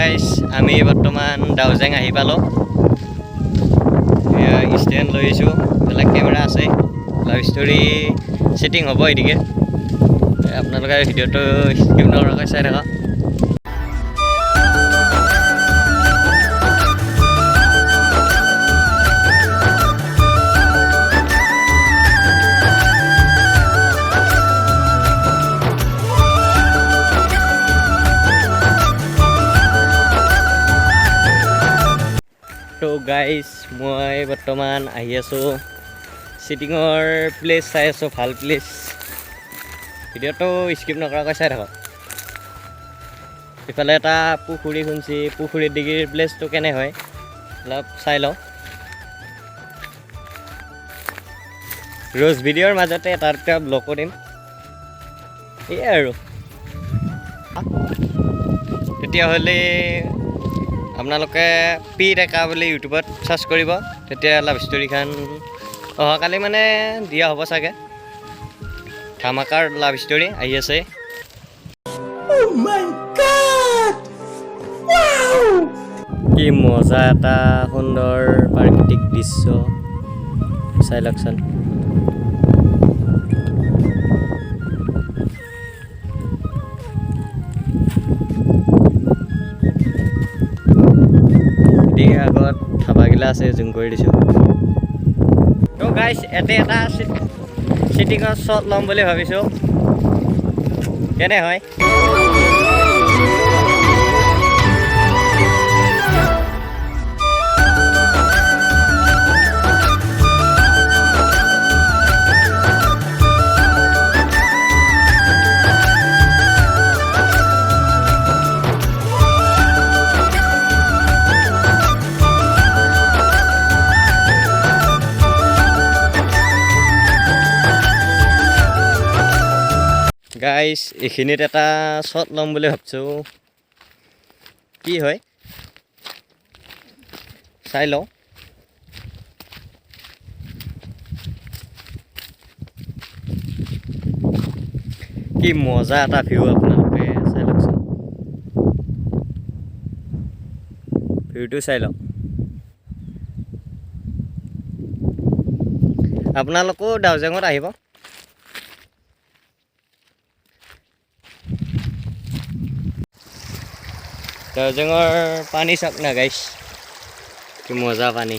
Guys আমি বৰ্তমান ডাউজেং আহি পালোঁ। ষ্টেণ্ড লৈ আহিছোঁ, বেলেগ কেমেৰা আছে, লাভ ষ্টৰী শ্বুটিং হ'ব এদিকে। আপোনালোকে ভিডিঅ'টো স্কিপ নকৰাকৈ চাই থাকক। তো গাইজ মই বৰ্তমান আহি আছোঁ শ্বুটিঙৰ প্লেচ চাই আছোঁ, ভাল প্লেচ। ভিডিঅ'টো স্কিপ নকৰাকৈ চাই থাকক। ইফালে এটা পুখুৰী খুন্দি, পুখুৰীৰ ডিগ্ৰীৰ প্লেচটো কেনে হয় অলপ চাই লওঁ। ৰ'জ ভিডিঅ'ৰ মাজতে এটা ব্লগ কৰিম, এয়াই আৰু। তেতিয়াহ'লে আপোনালোকে পি ৰেখা বুলি ইউটিউবত চাৰ্চ কৰিব, তেতিয়া লাভ ষ্টৰীখন অহাকালি মানে দিয়া হ'ব চাগে। ধামাকাৰ লাভ ষ্টৰী আহি আছে। কি মজা এটা সুন্দৰ প্ৰাকৃতিক দৃশ্য, চাই লওকচোন। আগত ধাবাগিলা আছে, জুম কৰি দিছোঁ। তো গাইজ এটা শ্বুটিঙৰ শ্বট ল'ম বুলি ভাবিছোঁ, কেনে হয়। গাইজ এইখিনিত এটা শ্বট ল'ম বুলি ভাবিছোঁ, কি হয় চাই লওঁ। কি মজা এটা ভিউ, আপোনালোকে চাই লওকচোন, ভিউটো চাই লওক। আপোনালোকো ডাউজেঙত আহিব। ডাউজেঙৰ পানী চাওক না গাইজ, কি মজা পানী।